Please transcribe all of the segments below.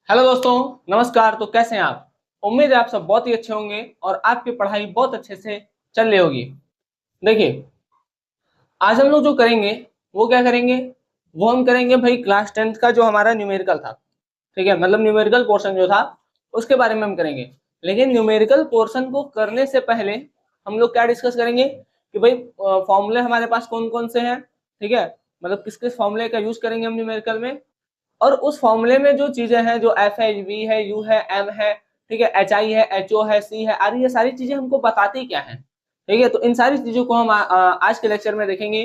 Hello दोस्तों, नमस्कार। तो कैसे हैं आप? उम्मीद है आप सब बहुत ही अच्छे होंगे और आपकी पढ़ाई बहुत अच्छे से चल रही होगी। देखिए, आज हम लोग जो करेंगे वो क्या करेंगे, वो हम करेंगे भाई क्लास 10th का जो हमारा न्यूमेरिकल था। ठीक है, मतलब न्यूमेरिकल पोर्शन जो था उसके बारे में हम करेंगे। लेकिन न्यूमेरिकल पोर्शन को करने से पहले हम लोग क्या डिस्कस करेंगे कि भाई फॉर्मूले हमारे पास कौन कौन से हैं। ठीक है, मतलब किस किस फॉर्मूले का यूज करेंगे हम न्यूमेरिकल में, और उस फॉर्मूले में जो चीजें हैं, जो एफ है, वी है, यू है, एम है, ठीक है, एच आई है, एच ओ है, सी है, आर, ये सारी चीजें हमको बताती क्या है। ठीक है, तो इन सारी चीजों को हम आज के लेक्चर में देखेंगे।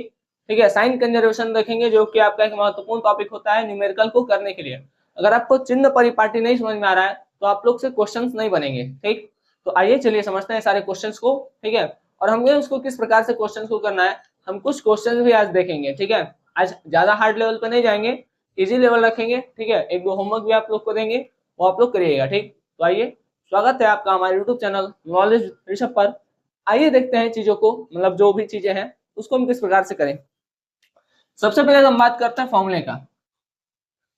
ठीक है, साइन कंजर्वेशन देखेंगे जो कि आपका एक महत्वपूर्ण टॉपिक होता है न्यूमेरिकल को करने के लिए। अगर आपको चिन्ह परिपाटी नहीं समझ में आ रहा है तो आप लोग से क्वेश्चंस नहीं बनेंगे। ठीक, तो आइए चलिए समझते हैं सारे क्वेश्चंस को। ठीक है, और हमें उसको किस प्रकार से क्वेश्चंस को करना है, हम कुछ क्वेश्चंस भी आज देखेंगे। ठीक है, आज ज्यादा हार्ड लेवल पे नहीं जाएंगे, इजी लेवल रखेंगे। ठीक है, एक दो होमवर्क भी आप लोग को देंगे, वो आप लोग करिएगा। ठीक, तो आइए, स्वागत है आपका हमारे यूट्यूब चैनल नॉलेज ऋषभ पर। आइए देखते हैं चीजों को, मतलब जो भी चीजें हैं उसको हम किस प्रकार से करें। सबसे पहले हम बात करते हैं फॉर्मूले का।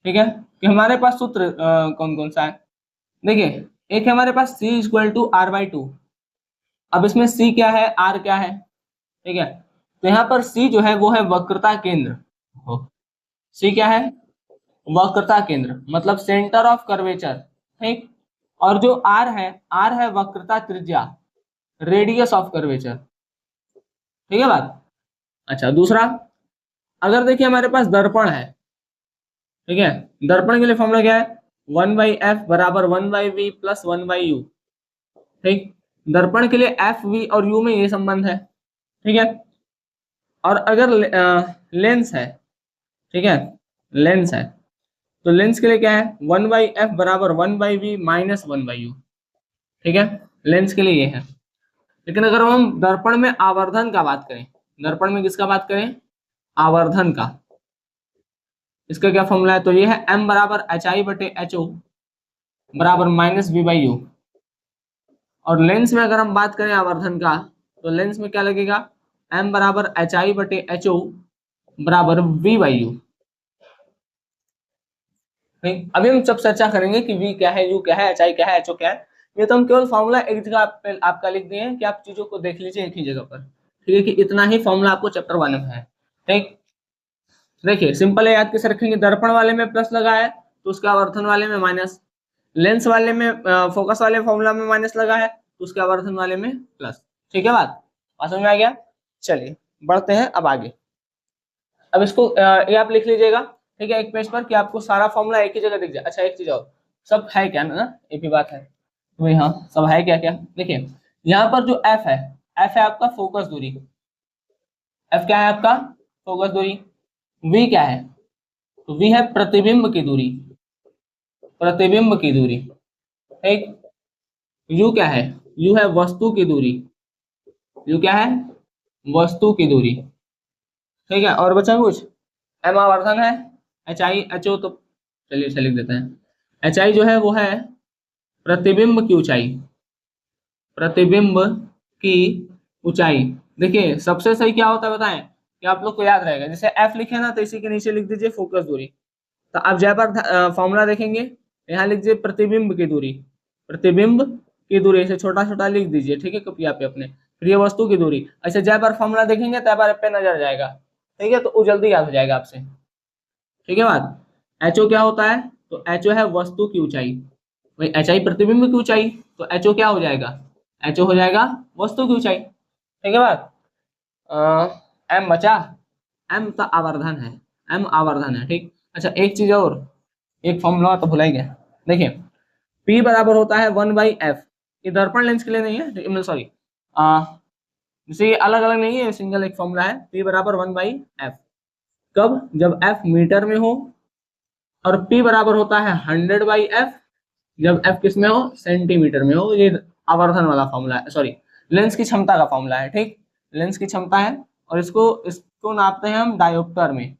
ठीक है, कि हमारे पास सूत्र कौन कौन सा है। देखिए, एक है हमारे पास c equal to r by two. अब इसमें c क्या है, r क्या है। ठीक है, तो यहाँ पर c जो है वो है वक्रता केंद्र। c क्या है, वक्रता केंद्र, मतलब सेंटर ऑफ कर्वेचर। ठीक, और जो आर है वक्रता त्रिज्या, रेडियस ऑफ कर्वेचर। ठीक है बात। अच्छा, दूसरा, अगर देखिए हमारे पास दर्पण है। ठीक है, दर्पण के लिए फॉर्मूला क्या है, 1/f बराबर 1/v प्लस 1/u। ठीक, दर्पण के लिए एफ वी और यू में ये संबंध है। ठीक है, और अगर लेंस है, ठीक है, लेंस है, तो लेंस के लिए क्या है, 1/f बराबर 1/v माइनस 1/u। ठीक है, लेंस के लिए ये है। लेकिन अगर हम दर्पण में आवर्धन का बात करें, दर्पण में किसका बात करें, आवर्धन का, इसका क्या फॉर्मूला है, तो ये है m बराबर एच आई बटे एच ओ बराबर माइनस वी बाई यू। और लेंस में अगर हम बात करें आवर्धन का, तो लेंस में क्या लगेगा, m बराबर एच आई बटे एच ओ बराबर वी बाई यू। नहीं, अभी हम सब चर्चा करेंगे कि v क्या है, u क्या है, एच आई क्या है, एच ओ क्या है। ये तो हम केवल फॉर्मूला एक जगह आपका लिख दिए हैं कि आप चीजों को देख लीजिए एक ही जगह पर। ठीक है, कि इतना ही फॉर्मूला आपको चैप्टर 1 में है। ठीक, देखिए सिंपल है, याद कैसे रखेंगे, दर्पण वाले में प्लस लगा है तो उसके आवर्धन वाले में माइनस, लेंस वाले में फोकस वाले फॉर्मूला में माइनस लगा है तो उसके आवर्धन वाले में प्लस। ठीक है, बात समझ में आ गया। चलिए बढ़ते हैं अब आगे। अब इसको ये आप लिख लीजिएगा। ठीक है, एक पेज पर, कि आपको सारा फॉर्मूला एक ही जगह दिख जाए। अच्छा, एक चीज और, सब है क्या ना, एक ही बात है वही, हाँ सब है क्या क्या। देखिए, यहाँ पर जो एफ है, एफ है आपका फोकस दूरी। एफ क्या है आपका, फोकस दूरी। वी क्या है, तो वी है प्रतिबिंब की दूरी, प्रतिबिंब की दूरी। ठीक, यू क्या है, यू है वस्तु की दूरी, यू क्या है, वस्तु की दूरी। ठीक है, और बचा कुछ, एम आवर्धन है, एच आई एच ओ, तो चलिए इसे लिख देते हैं। एच आई जो है वो है प्रतिबिंब की ऊंचाई, प्रतिबिंब की ऊंचाई। देखिए सबसे सही क्या होता है बताएं, कि आप लोग को याद रहेगा, जैसे एफ लिखे ना तो इसी के नीचे लिख दीजिए फोकस दूरी। तो आप जय पर फॉर्मूला देखेंगे, यहाँ लिख दीजिए प्रतिबिंब की दूरी, प्रतिबिंब की दूरी ऐसे छोटा छोटा लिख दीजिए। ठीक है, कपिया पे अपने, फिर ये वस्तु की दूरी। ऐसे जय पर फॉर्मूला देखेंगे तय पर पे नजर जाएगा। ठीक है, तो वो जल्दी याद हो जाएगा आपसे। ठीक है बात। एचओ क्या होता है, तो एचओ है वस्तु की ऊंचाई, भाई एच आई प्रतिबिंब की ऊंचाई, तो एचओ क्या हो जाएगा, एचओ हो जाएगा वस्तु की ऊंचाई। ठीक है बात। एम बचा, एम तो आवर्धन है, एम आवर्धन है। ठीक, अच्छा एक चीज और, एक फॉर्मूला तो भुला ही गया। देखिए, P बराबर होता है 1/f, ये दर्पण लेंस के लिए नहीं है, सॉरी, जैसे ये अलग अलग नहीं है, सिंगल एक फॉर्मूला है, P बराबर 1/f। कब, जब f मीटर में हो, और P बराबर होता है 100/f जब f किस में हो, सेंटीमीटर में हो। ये आवर्धन वाला फॉर्मूला है, सॉरी लेंस की क्षमता का फॉर्मूला है। ठीक, लेंस की क्षमता है, और इसको इसको नापते हैं हम डायोप्टर में।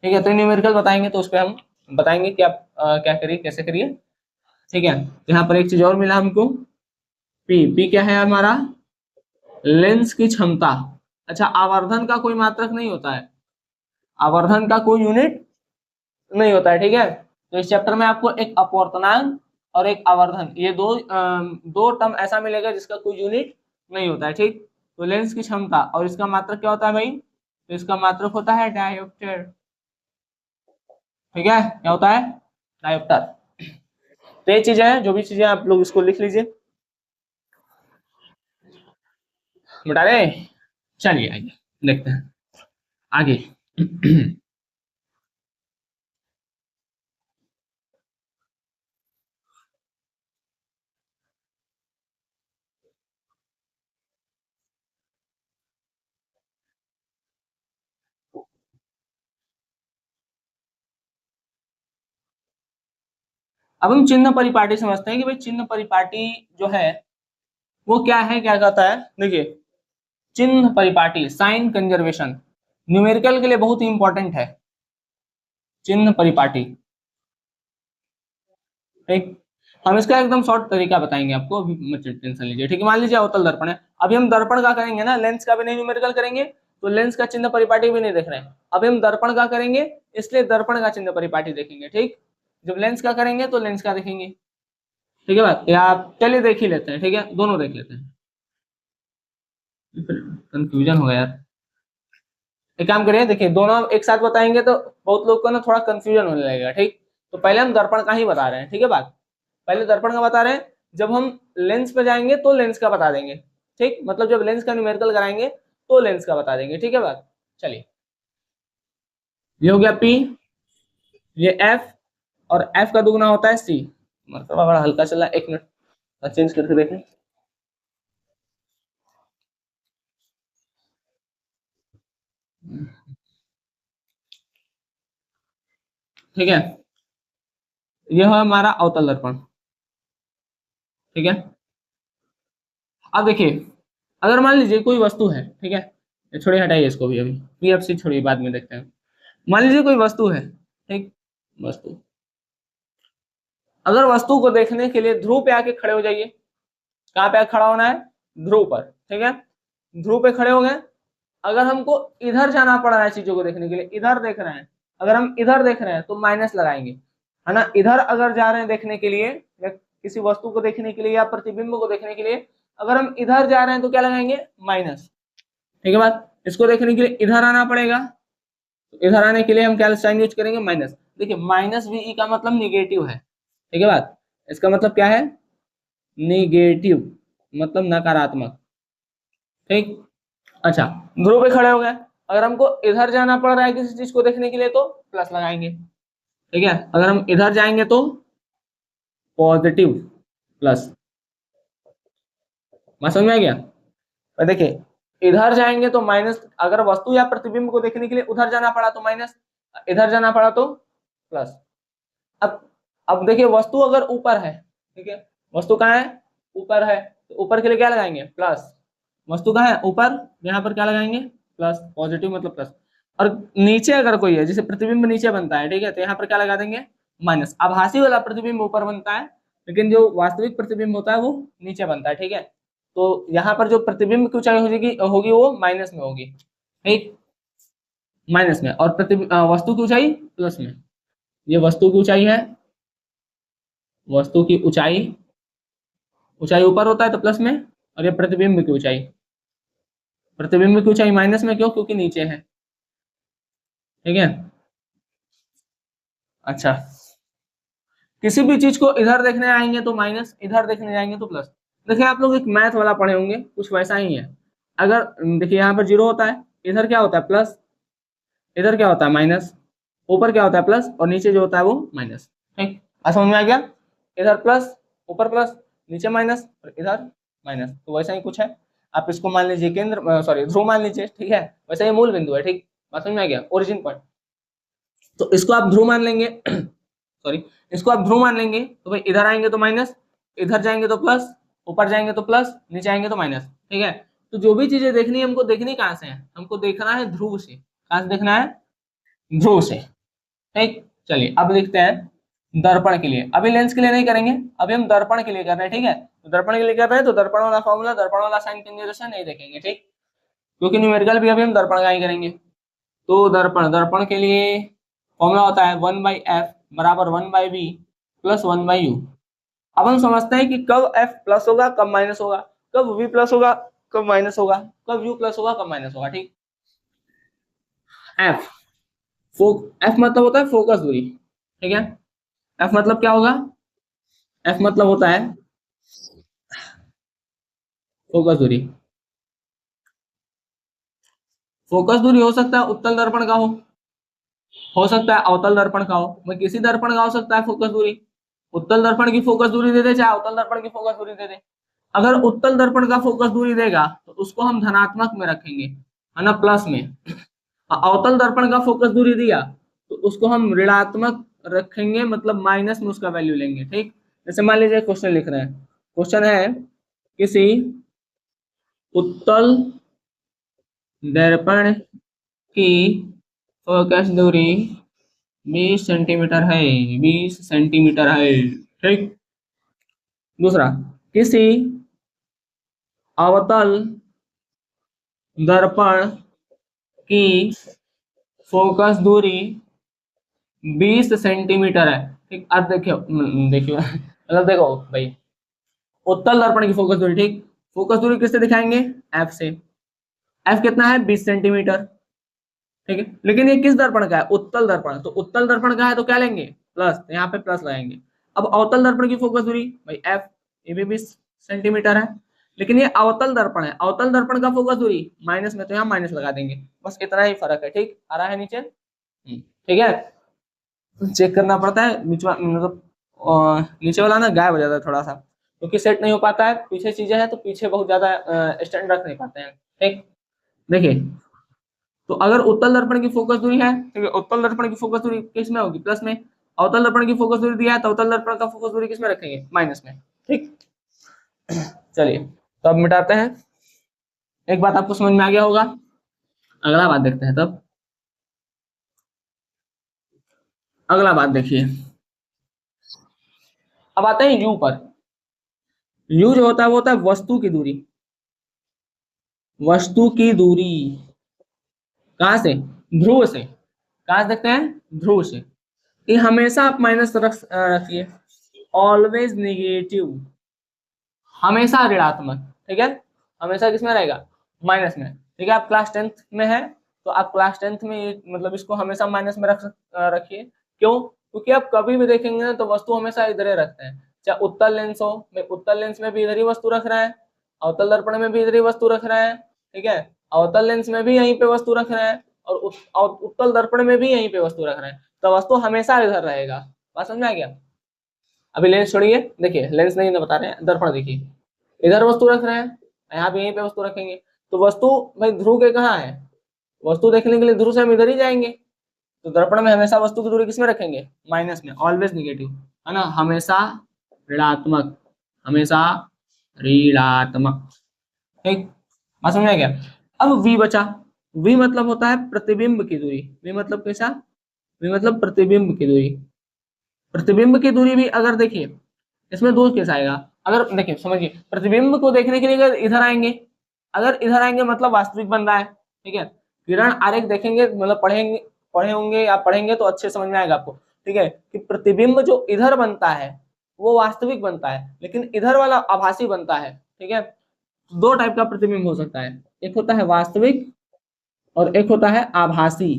ठीक है, तो न्यूमेरिकल बताएंगे तो उस पर हम बताएंगे कि आप क्या करिए, कैसे करिए। ठीक है, तो यहाँ पर एक चीज और मिला हमको, पी क्या है हमारा, लेंस की क्षमता। अच्छा, आवर्धन का कोई मात्रक नहीं होता है, आवर्धन का कोई यूनिट नहीं होता है। ठीक है, तो इस चैप्टर में आपको एक अपवर्तनांक और एक आवर्धन, ये दो टर्म ऐसा मिलेगा जिसका कोई यूनिट नहीं होता है, ठीक। तो लेंस की क्षमता और इसका मात्रक क्या होता है भाई, तो इसका मात्रक होता है डायोप्टर, ठीक है, क्या होता है, डायोप्टर। तो ये चीजें हैं, जो भी चीजें आप लोग इसको लिख लीजिए, बता रहे। चलिए आइए देखते हैं आगे। अब हम चिन्ह परिपाटी समझते हैं कि भाई चिन्ह परिपाटी जो है वो क्या है, क्या कहता है। देखिए, चिन्ह परिपाटी, साइन कंजर्वेशन, न्यूमेरिकल के लिए बहुत ही इंपॉर्टेंट है चिन्ह परिपाटी, ठीक। हम इसका एकदम शॉर्ट तरीका बताएंगे आपको, अभी मत टेंशन लीजिए, ठीक है। मान लीजिए अवतल दर्पण है, अभी हम दर्पण का करेंगे ना, लेंस का भी नहीं न्यूमेरिकल करेंगे, तो लेंस का चिन्ह परिपाटी भी नहीं देख रहे हैं। अभी हम दर्पण का करेंगे, इसलिए दर्पण का चिन्ह परिपाटी देखेंगे, ठीक। जब लेंस का करेंगे तो लेंस का देखेंगे, ठीक है बात। या आप चलिए देख ही लेते हैं, ठीक है, दोनों देख लेते हैं, कंफ्यूजन हो गया यार। एक काम करिए, देखिए दोनों हम एक साथ बताएंगे तो बहुत लोग को ना थोड़ा कंफ्यूजन होने लगेगा, ठीक। तो पहले हम दर्पण का ही बता रहे हैं, ठीक है बात, पहले दर्पण का बता रहे हैं। जब हम लेंस पे जाएंगे तो लेंस का बता देंगे, ठीक, मतलब जब लेंस का न्यूमेरिकल कराएंगे तो लेंस का बता देंगे, ठीक है बात। चलिए, ये हो गया पी, ये एफ, और एफ का दुगना होता है सी। मतलब बड़ा हल्का चला, एक मिनट चेंज करके देखें। ठीक है, ये है हमारा अवतल दर्पण, ठीक है। अब देखिए, अगर मान लीजिए कोई वस्तु है, ठीक है, ये छोड़िए, हटाइए इसको भी, अभी पीएफसी छोड़िए, बाद में देखते हैं। मान लीजिए कोई वस्तु है, ठीक, वस्तु, अगर वस्तु को देखने के लिए ध्रुव पे आके खड़े हो जाइए। कहाँ पे आके खड़ा होना है, ध्रुव पर, ठीक है। ध्रुव पे खड़े हो गए, अगर हमको इधर जाना पड़ रहा है चीजों को देखने के लिए, इधर देख रहे हैं, अगर हम इधर देख रहे हैं तो माइनस लगाएंगे, है ना। इधर अगर जा रहे हैं देखने के लिए, या किसी वस्तु को देखने के लिए या प्रतिबिंब को देखने के लिए, अगर हम इधर जा रहे हैं तो क्या लगाएंगे, माइनस, ठीक है बात। इसको देखने के लिए इधर आना पड़ेगा, तो इधर आने के लिए हम क्या साइन यूज करेंगे, माइनस। देखिए माइनस वी का मतलब निगेटिव है, ठीक है बात, इसका मतलब क्या है, निगेटिव, मतलब नकारात्मक, ठीक। अच्छा, ध्रुव पे खड़े हो गए, अगर हमको इधर जाना पड़ रहा है किसी चीज को देखने के लिए तो प्लस लगाएंगे, ठीक है। अगर हम इधर जाएंगे तो पॉजिटिव, प्लस। मैं समझ में आ गया। और देखिए, इधर जाएंगे तो माइनस, अगर वस्तु या प्रतिबिंब को देखने के लिए उधर जाना पड़ा तो माइनस, इधर जाना पड़ा तो प्लस। अब अब देखिए, वस्तु अगर ऊपर है, ठीक है, वस्तु कहाँ है, ऊपर है, तो ऊपर के लिए क्या लगाएंगे, प्लस। वस्तु कहाँ है, ऊपर, यहाँ पर क्या लगाएंगे, प्लस, पॉजिटिव मतलब प्लस। और नीचे अगर कोई है, जैसे प्रतिबिंब नीचे बनता है, ठीक है, तो यहाँ पर क्या लगा देंगे, माइनस। आभासी वाला प्रतिबिंब ऊपर बनता है, लेकिन जो वास्तविक प्रतिबिंब होता है वो नीचे बनता है, ठीक है। तो यहाँ पर जो प्रतिबिंब की ऊंचाई होगी होगी वो माइनस में होगी, ठीक, माइनस में, और वस्तु की ऊंचाई प्लस में। ये वस्तु की ऊंचाई है, वस्तु की ऊंचाई, ऊंचाई ऊपर होता है तो प्लस में, और ये प्रतिबिंब की ऊंचाई, प्रतिबिंब की ऊंचाई माइनस में, क्यों, क्योंकि नीचे है, ठीक है। अच्छा, किसी भी चीज को इधर देखने आएंगे तो माइनस, इधर देखने जाएंगे तो प्लस। देखिए आप लोग एक मैथ वाला पढ़े होंगे, कुछ वैसा ही है। अगर देखिए यहाँ पर जीरो होता है, इधर क्या होता है, प्लस, इधर क्या होता है, माइनस, ऊपर क्या होता है, प्लस, और नीचे जो होता है वो माइनस, ठीक। समझ में आ गया, इधर प्लस, ऊपर प्लस, नीचे माइनस, और इधर माइनस, तो वैसा ही कुछ है। आप इसको मान लीजिए केंद्र, सॉरी ध्रुव मान लीजिए, ठीक है, वैसा ही मूल बिंदु है, ठीक। बात समझ में आ गया, ओरिजिन पॉइंट। तो इसको आप ध्रुव मान लेंगे, सॉरी, इसको आप ध्रुव मान लेंगे, तो भाई इधर आएंगे तो माइनस, इधर जाएंगे तो प्लस, ऊपर जाएंगे तो प्लस, नीचे आएंगे तो माइनस, ठीक है। तो जो भी चीजें देखनी है हमको, देखनी कहाँ से है, हमको देखना है ध्रुव से। कहाँ से देखना है, ध्रुव से, ठीक। चलिए अब लिखते हैं दर्पण के लिए, अभी लेंस के लिए नहीं करेंगे, अभी हम दर्पण के लिए कर रहे हैं, ठीक है। तो दर्पण के लिए कर रहे हैं तो दर्पण वाला फॉर्मूला, दर्पण वाला साइन कंजर्वेशन नहीं देखेंगे, ठीक, क्योंकि न्यूमेरिकल भी अभी हम दर्पण का ही करेंगे। तो दर्पण, दर्पण के लिए फॉर्मूला होता है 1/f, बराबर 1/v प्लस 1/u। अब हम समझते हैं कि कब f प्लस होगा कब माइनस होगा, कब v प्लस होगा कब माइनस होगा, कब u प्लस होगा कब माइनस होगा। ठीक, f f मतलब होता है फोकस दूरी। ठीक है, f मतलब क्या होगा, f मतलब होता है फोकस दूरी। फोकस दूरी हो सकता है उत्तल दर्पण का हो सकता है अवतल दर्पण का हो, मैं किसी दर्पण का हो सकता है फोकस दूरी। उत्तल दर्पण की फोकस दूरी दे दे चाहे अवतल दर्पण की फोकस दूरी दे दे। अगर उत्तल दर्पण का फोकस दूरी देगा तो उसको हम धनात्मक में रखेंगे, है ना, प्लस में। अवतल दर्पण का फोकस दूरी दिया तो उसको हम ऋणात्मक रखेंगे, मतलब माइनस में उसका वैल्यू लेंगे। ठीक, जैसे मान लीजिए क्वेश्चन लिख रहे हैं, क्वेश्चन है किसी उत्तल दर्पण की फोकस दूरी 20 सेंटीमीटर है, 20 सेंटीमीटर है। ठीक, दूसरा, किसी अवतल दर्पण की फोकस दूरी 20 सेंटीमीटर है। ठीक, अब देखियो देखियो मतलब देखो भाई, उत्तल दर्पण की फोकस दूरी, ठीक, फोकस दूरी किससे दिखाएंगे, एफ से। एफ कितना है, 20 सेंटीमीटर। ठीक है, लेकिन ये किस दर्पण का है, उत्तल दर्पण, तो उत्तल दर्पण का है तो क्या लेंगे, प्लस, तो यहाँ पे प्लस लगाएंगे। अब अवतल दर्पण की फोकस दूरी भाई एफ, ये भी 20 सेंटीमीटर है, लेकिन ये अवतल दर्पण है, अवतल दर्पण का फोकस दूरी माइनस में, तो यहाँ माइनस लगा देंगे। बस इतना ही फर्क है। ठीक, आ रहा है नीचे। ठीक है, चेक करना पड़ता है मतलब नीचे वाला ना गायब हो जाता है थोड़ा सा, क्योंकि सेट नहीं हो पाता है, पीछे चीजें हैं तो पीछे बहुत ज्यादा स्टैंड रख नहीं पाते हैं। ठीक, देखिए, तो अगर उत्तल दर्पण की फोकस दूरी है, ठीक है, उत्तल दर्पण की फोकस दूरी किस में होगी, प्लस में। अवतल दर्पण की फोकस दूरी दिया है तो अवतल दर्पण का फोकस दूरी किस में रखेंगे, माइनस में। ठीक, चलिए तो अब मिटाते हैं। एक बात आपको समझ में आ गया होगा, अगला बात देखते हैं तब। अगला बात देखिए, अब आते हैं यू पर। यू जो होता है वो होता है वस्तु की दूरी, वस्तु की दूरी कहां से, ध्रुव से। कहां से देखते हैं, ध्रुव से। ये हमेशा आप माइनस रखिए, ऑलवेज निगेटिव, हमेशा ऋणात्मक। ठीक है, हमेशा किसमें रहेगा, माइनस में। ठीक है, आप क्लास 10th में है तो आप क्लास 10th में मतलब इसको हमेशा माइनस में रखिए। क्यों, क्योंकि आप कभी भी देखेंगे ना तो वस्तु हमेशा इधर ही रखते हैं, चाहे उत्तल लेंस हो, उत्तल लेंस में भी इधर ही वस्तु रख रहा है, अवतल दर्पण में भी इधर ही वस्तु रख रहा है। ठीक है, अवतल लेंस में भी यहीं पे वस्तु रख रहे हैं और उत्तल दर्पण में भी यहीं पे वस्तु रख रहे हैं, तो वस्तु हमेशा इधर रहेगा। बात समझ में आ गया। अभी लेंस छोड़िए, देखिए लेंस नहीं ना बता रहे हैं, दर्पण देखिए, इधर वस्तु रख रहे हैं, यहाँ भी यहीं पे वस्तु रखेंगे, तो वस्तु भाई ध्रुव के कहाँ है, वस्तु देखने के लिए ध्रुव से हम इधर ही जाएंगे, तो दर्पण में हमेशा वस्तु की दूरी किसमें रखेंगे, माइनस में, ऑलवेज निगेटिव, है ना, हमेशा ऋणात्मक, हमेशा ऋणात्मक। ठीक, बात समझ में गया। अब v बचा, v मतलब होता है प्रतिबिंब की दूरी, v मतलब कैसा, v मतलब प्रतिबिंब की दूरी। प्रतिबिंब की दूरी भी अगर देखिए, इसमें दो केस आएगा। अगर देखिए समझिए, प्रतिबिंब को देखने के लिए अगर इधर आएंगे, अगर इधर आएंगे मतलब वास्तविक बन रहा है। ठीक है, किरण आरेख देखेंगे मतलब पढ़े होंगे या पढ़ेंगे तो अच्छे समझ में आएगा आपको। ठीक है, कि प्रतिबिंब जो इधर बनता है वो वास्तविक बनता है, लेकिन इधर वाला आभासी बनता है। ठीक है, दो टाइप का प्रतिबिंब हो सकता है, एक होता है वास्तविक और एक होता है आभासी।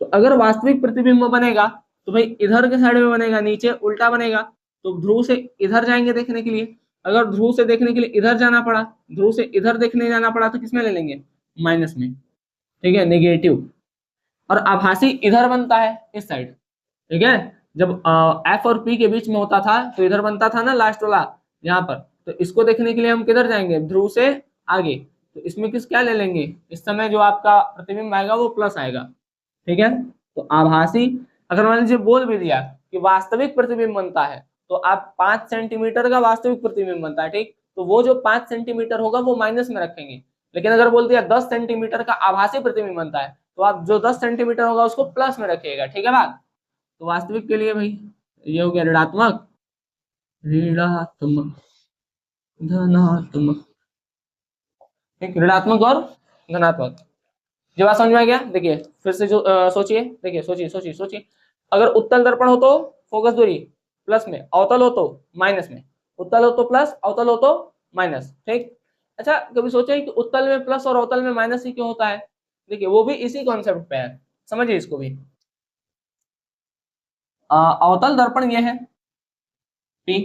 तो अगर वास्तविक प्रतिबिंब बनेगा तो भाई इधर के साइड में बनेगा, नीचे उल्टा बनेगा, तो ध्रुव से इधर जाएंगे देखने के लिए। अगर ध्रुव से देखने के लिए इधर जाना पड़ा, ध्रुव से इधर देखने जाना पड़ा तो किसमें ले लेंगे, माइनस में। ठीक है, नेगेटिव। और आभासी इधर बनता है इस साइड। ठीक है, जब एफ और पी के बीच में होता था तो इधर बनता था ना लास्ट वाला, यहाँ पर, तो इसको देखने के लिए हम किधर जाएंगे, ध्रुव से आगे, तो इसमें किस क्या ले लेंगे, इस समय जो आपका प्रतिबिंब आएगा वो प्लस आएगा। ठीक है, तो आभासी, अगर मान लीजिए बोल भी दिया कि वास्तविक प्रतिबिंब बनता है तो आप 5 सेंटीमीटर का वास्तविक प्रतिबिंब बनता है। ठीक, तो वो जो 5 सेंटीमीटर होगा वो माइनस में रखेंगे, लेकिन अगर बोल दिया 10 सेंटीमीटर का आभासी प्रतिबिंब बनता है तो आप जो 10 सेंटीमीटर होगा उसको प्लस में रखिएगा। ठीक है बात, तो वास्तविक के लिए भाई ये हो गया ऋणात्मक, ऋणात्मक, धनात्मक। ठीक, ऋणात्मक और धनात्मक। जो बात समझ में आ गया, देखिए फिर से जो सोचिए, देखिए सोचिए सोचिए सोचिए, अगर उत्तल दर्पण हो तो फोकस दूरी प्लस में, अवतल हो तो माइनस में, उत्तल हो तो प्लस, अवतल हो तो माइनस। ठीक। अच्छा, कभी सोचे कि उत्तल में प्लस और अवतल में माइनस ही क्यों होता है? देखिए वो भी इसी कॉन्सेप्ट पे है, समझिए इसको भी। अवतल दर्पण ये है P,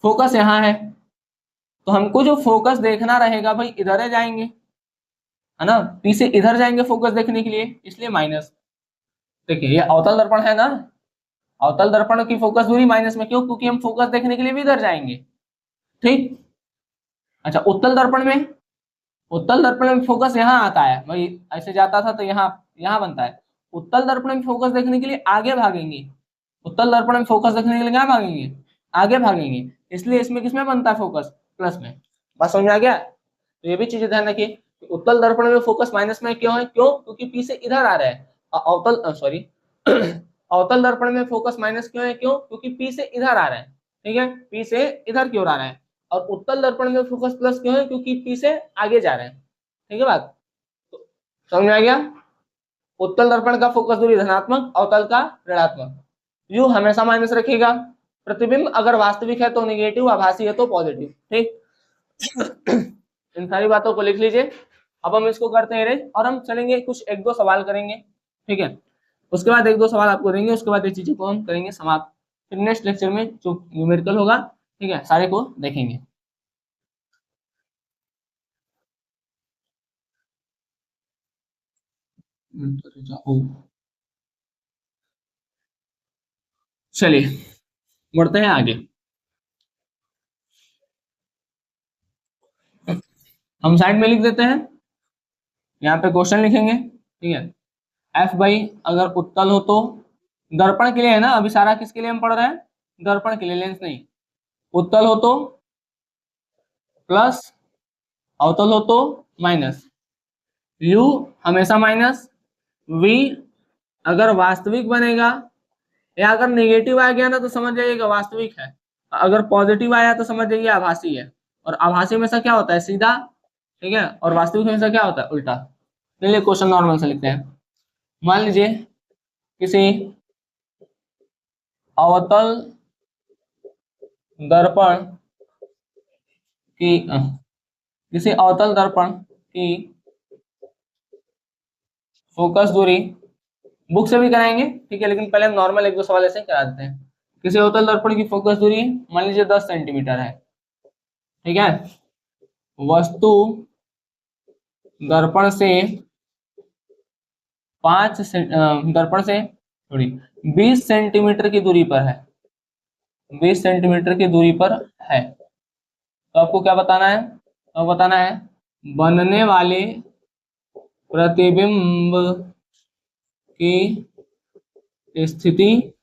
फोकस यहाँ है, तो हमको जो फोकस देखना रहेगा भाई इधर है जाएंगे, है ना, P से इधर जाएंगे फोकस देखने के लिए, इसलिए माइनस। देखिए ये अवतल दर्पण है ना, अवतल दर्पण की फोकस दूरी माइनस में, क्यों? क्योंकि हम फोकस देखने के लिए भी इधर जाएंगे। ठीक। अच्छा, उत्तल दर्पण में, उत्तल दर्पण में फोकस यहाँ आता है भाई, ऐसे जाता था तो यहाँ यहाँ बनता है। उत्तल दर्पण में फोकस देखने के लिए आगे भागेंगे, उत्तल दर्पण में फोकस देखने के लिए क्या भागेंगे? आगे भागेंगे, इसलिए इसमें किसमें बनता है फोकस? प्लस में। बात समझ में आ गया? तो ये भी चीजें ध्यान रखिए, उत्तल दर्पण में फोकस माइनस में क्यों है? क्यों? क्योंकि पी से इधर आ रहा है। अवतल सॉरी अवतल दर्पण में फोकस माइनस क्यों है? क्यों? क्योंकि पी से इधर आ रहा है। ठीक है, पी से इधर क्यों आ रहा है। और उत्तल दर्पण में फोकस प्लस क्यों है? क्योंकि पी से आगे जा रहे हैं। ठीक है बात, तो समझ में आ गया? उत्तल दर्पण का फोकस दूरी धनात्मक, अवतल का ऋणात्मक। यू हमेशा माइनस रखिएगा, प्रतिबिंब अगर वास्तविक है तो निगेटिव, आभासी है तो पॉजिटिव। ठीक। इन सारी बातों को लिख लीजिए। अब हम इसको करते हैं अरेंज, और हम चलेंगे कुछ एक दो सवाल करेंगे। ठीक है, उसके बाद एक दो सवाल आपको देंगे, उसके बाद ये चीजों को हम करेंगे समाप्त। फिर नेक्स्ट लेक्चर में जो न्यूमेरिकल होगा, ठीक है, सारे को देखेंगे। चलिए बढ़ते हैं आगे। हम साइड में लिख देते हैं, यहाँ पे क्वेश्चन लिखेंगे। ठीक है, एफ बाई अगर उत्तल हो तो, दर्पण के लिए है ना, अभी सारा किसके लिए हम पढ़ रहे हैं? दर्पण के लिए, लेंस नहीं। उत्तल हो तो प्लस, अवतल हो तो माइनस। यू हमेशा माइनस। वी अगर वास्तविक बनेगा, या अगर नेगेटिव आ गया ना तो समझ जाइएगा वास्तविक है, अगर पॉजिटिव आया तो समझ जाइए आभासी है। और आभासी हमेशा क्या होता है? सीधा। ठीक है, और वास्तविक हमेशा क्या होता है? उल्टा। चलिए क्वेश्चन नॉर्मल से लिखते हैं। मान लीजिए किसी अवतल दर्पण की किसी अवतल दर्पण की फोकस दूरी, बुक से भी कराएंगे, ठीक है, लेकिन पहले हम नॉर्मल एक दो सवाल ऐसे ही करा देते हैं। किसी अवतल दर्पण की फोकस दूरी मान लीजिए 10 सेंटीमीटर है। ठीक है, वस्तु दर्पण से दर्पण से थोड़ी 20 सेंटीमीटर की दूरी पर है, 20 सेंटीमीटर की दूरी पर है। तो आपको क्या बताना है? तो बताना है बनने वाले प्रतिबिंब की स्थिति,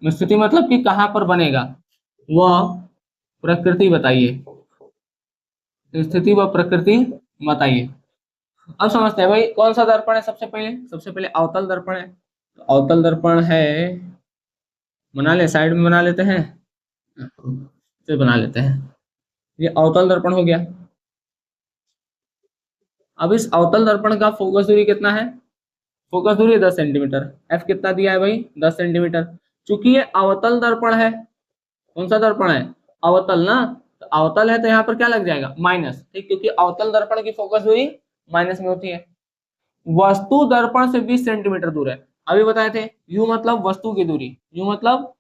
स्थिति मतलब कि कहाँ पर बनेगा, वह प्रकृति बताइए, स्थिति व प्रकृति बताइए। अब समझते हैं भाई कौन सा दर्पण है। सबसे पहले अवतल दर्पण है, तो अवतल दर्पण है, बना ले, साइड में बना लेते हैं, फिर बना लेते हैं। ये अवतल दर्पण हो गया। अब इस अवतल दर्पण का फोकस दूरी कितना है? फोकस दूरी 10 सेंटीमीटर। एफ कितना दिया है भाई? 10 सेंटीमीटर। चूंकि ये अवतल दर्पण है, कौन सा दर्पण है? अवतल ना, तो अवतल है तो यहाँ पर क्या लग जाएगा? माइनस। ठीक, क्योंकि अवतल दर्पण की फोकस दूरी माइनस में होती है। वस्तु दर्पण से 20 सेंटीमीटर दूर है, अभी बताए थे। यू मतलब वस्तु की दूरी, यू मतलब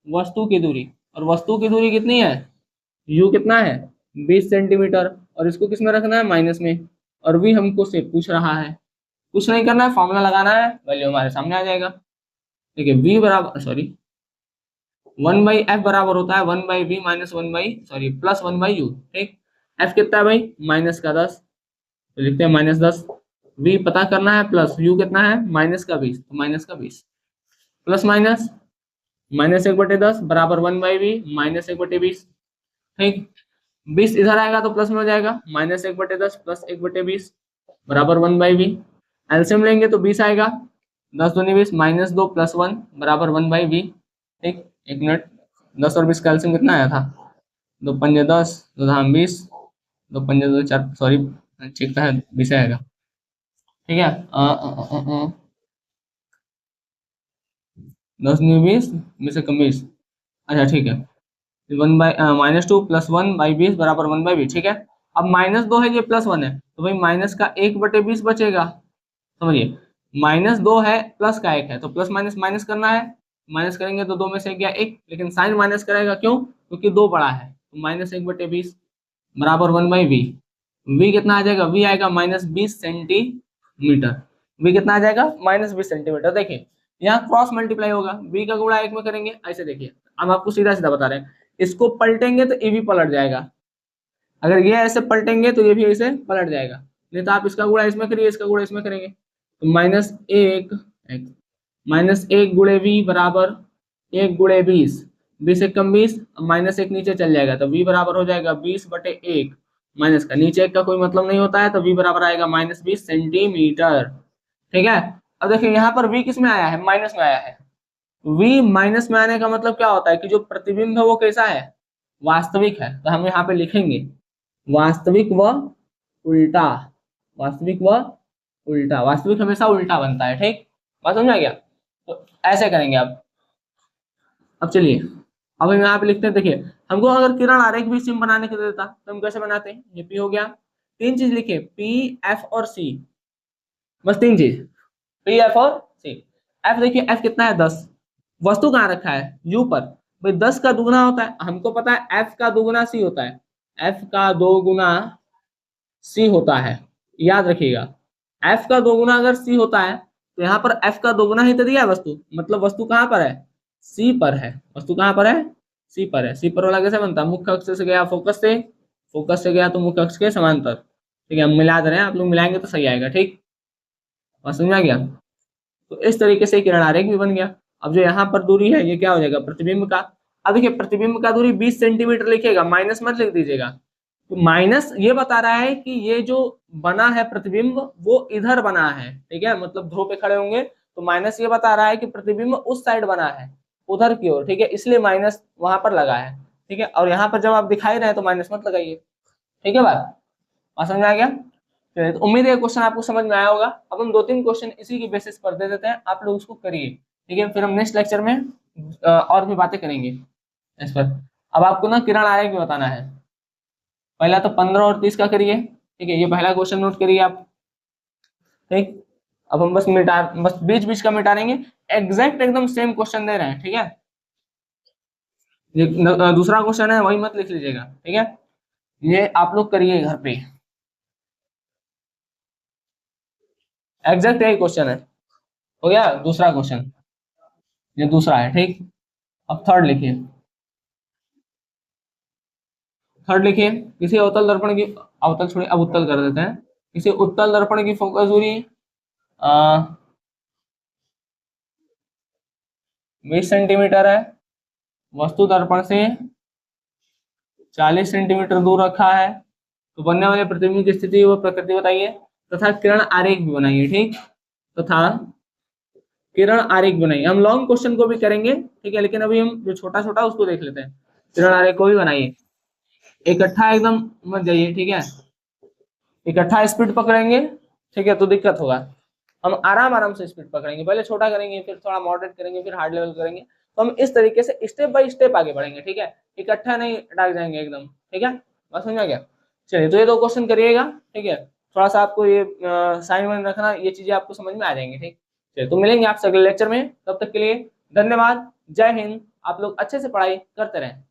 वस्तु की दूरी, और वस्तु की दूरी कितनी है? यू कितना है? 20 सेंटीमीटर, और इसको किस में रखना है? माइनस में। और वी हमको से पूछ रहा है, कुछ नहीं करना है, फॉर्मूला लगाना है, वैल्यू हमारे सामने आ जाएगा। देखिए वी बराबर सॉरी 1/f बराबर होता है 1/v माइनस 1/, प्लस 1/u। ठीक, f कितना है भाई? माइनस का 10, तो लिखते हैं -10। v पता करना है, प्लस u कितना है? -20, तो -20 प्लस माइनस -1/10 बराबर 1/v -1/20। ठीक, 20 इधर आएगा तो प्लस में हो जाएगा, -1/10 प्लस 1/20 बराबर 1/v। एलसीएम लेंगे तो 20 आएगा, 10 दूनी 20, -2 प्लस 1 बराबर 1/v। ठीक, एक मिनट, 10 और 20 का एलसीएम कितना आया था? 2 पंजे 10, 2 धाम 20, 2 पंजे 2 4, सॉरी ठीक है 20 आएगा। ठीक है, 10 दूनी 20, 20 से कम 20। अच्छा ठीक है, 1/-2 प्लस 1/20 बराबर 1/20, ठीक है। अब -2 है, ये +1 है, तो भाई माइनस का 1/20 बचेगा। समझिए, -2 है, प्लस का 1 है, तो प्लस माइनस माइनस करना है। माइनस करेंगे तो 2 में से 1 गया 1, लेकिन साइन माइनस करेगा, क्यों? क्योंकि 2 बड़ा है, तो -1/20 बराबर 1/v। v कितना आ जाएगा? v आएगा -20 सेंटीमीटर। v कितना आ जाएगा? -20 सेंटीमीटर। देखिए यहाँ क्रॉस मल्टीप्लाई होगा, v का गुणा 1 में करेंगे, ऐसे देखिए। हम आपको सीधा सीधा बता रहे हैं, इसको पलटेंगे तो ये भी पलट जाएगा। अगर ये ऐसे पलटेंगे तो ये भी ऐसे पलट जाएगा। नहीं तो आप इसका गुणा इसमें करिए, इसका गुणा इसमें करेंगे, तो -1 गुणे वी बराबर 1 गुणे 20, 20 से कम 20, -1 नीचे चल जाएगा, तो v बराबर हो जाएगा 20/1। माइनस का नीचे 1 का कोई मतलब नहीं होता है, तो v बराबर आएगा -20 सेंटीमीटर। ठीक है। अब देखिए यहाँ पर v किस में आया है? माइनस में आया है। v माइनस में आने का मतलब क्या होता है कि जो प्रतिबिंब है वो कैसा है? वास्तविक है। तो हम यहाँ पे लिखेंगे वास्तविक व उल्टा। वास्तविक व उल्टा, वास्तविक हमेशा उल्टा बनता है। ठीक, बात समझ आ गया? तो ऐसे करेंगे अब चलिए, अब हम यहाँ पे लिखते हैं। देखिए हमको अगर किरण आरेख भी सिम बनाने के लिए देता तो हम कैसे बनाते हैं? ये पी हो गया, तीन चीज लिखे, पी एफ और सी, बस तीन चीज, पी एफ और सी। एफ देखिए, एफ कितना है? 10। वस्तु कहाँ रखा है? यू पर। भाई 10 का दुगुना होता है, हमको पता है एफ का दुगुना सी होता है, एफ का दो गुना सी होता है, याद रखिएगा। एफ का दोगुना अगर सी होता है तो यहाँ पर एफ का दोगुना ही तो दिया है वस्तु, मतलब वस्तु कहाँ पर है? सी पर है। वस्तु कहाँ पर है? सी पर है। सी पर वाला कैसे बनता है? मुख्य अक्ष से गया फोकस से, फोकस से गया तो मुख्य अक्ष के समांतर। ठीक है, हम मिला दे रहे हैं, आप लोग मिलाएंगे तो सही आएगा। ठीक, और समझ आ गया? तो इस तरीके से किरण आरेख भी बन गया। अब जो यहाँ पर दूरी है ये क्या हो जाएगा? प्रतिबिंब का। अब देखिए प्रतिबिंब का दूरी 20 सेंटीमीटर लिखेगा, माइनस मत लिख दीजिएगा। तो माइनस ये बता रहा है कि ये जो बना है प्रतिबिंब वो इधर बना है। ठीक है, मतलब ध्रुव पे खड़े होंगे तो माइनस ये बता रहा है कि प्रतिबिंब उस साइड बना है, उधर की ओर। ठीक है, इसलिए माइनस वहां पर लगा है। ठीक है, और यहाँ पर जब आप दिखाई रहे हैं तो माइनस मत लगाइए। ठीक है, बात समझ में आ गया? चलिए, तो उम्मीद है क्वेश्चन आपको समझ में आया होगा। अब हम 2-3 क्वेश्चन इसी की बेसिस पर दे देते हैं, आप लोग उसको करिए। ठीक है, फिर हम नेक्स्ट लेक्चर में और भी बातें करेंगे इस पर। अब आपको ना किरण आरेख भी बताना है। पहला तो 15 और 30 का करिए। ठीक है, ये पहला क्वेश्चन नोट करिए आप। ठीक, अब हम बस बीच बीच का मिटा देंगे, एग्जैक्ट एकदम सेम क्वेश्चन दे रहे हैं। ठीक है, ये दूसरा क्वेश्चन है वही मत लिख लीजिएगा। ठीक है, ये आप लोग करिए घर पे, एग्जैक्ट यही क्वेश्चन है। हो गया दूसरा क्वेश्चन, ये दूसरा है। ठीक, अब थर्ड लिखिए। थर्ड लिखिए, किसी अवतल दर्पण की, अवतल छोड़िए अब उत्तल कर देते हैं। किसी उत्तल दर्पण की फोकस दूरी 20 सेंटीमीटर है, वस्तु दर्पण से 40 सेंटीमीटर दूर रखा है, तो बनने वाले प्रतिबिंब की स्थिति व प्रकृति बताइए, तथा किरण आरेख भी बनाइए। ठीक, तथा किरण आरेख बनाइए। हम लॉन्ग क्वेश्चन को भी करेंगे, ठीक है, लेकिन अभी हम जो छोटा छोटा उसको देख लेते हैं। किरण आरेख को भी बनाइए, इकट्ठा एकदम मत जाइए। ठीक है, इकट्ठा स्पीड पकड़ेंगे, ठीक है, तो दिक्कत होगा। हम आराम आराम से स्पीड पकड़ेंगे, पहले छोटा करेंगे, फिर थोड़ा मॉडरेट करेंगे, फिर हार्ड लेवल करेंगे। तो हम इस तरीके से स्टेप बाय स्टेप आगे बढ़ेंगे। ठीक है, इकट्ठा नहीं डाल जाएंगे एकदम। ठीक है, बस समझ आ गया? चलिए, तो ये 2 क्वेश्चन करिएगा। ठीक है, थोड़ा सा आपको ये साइन वाइन रखना, ये चीजें आपको समझ में आ जाएंगी। ठीक, चलिए, तो मिलेंगे आपसे अगले लेक्चर में, तब तक के लिए धन्यवाद, जय हिंद। आप लोग अच्छे से पढ़ाई करते रहें।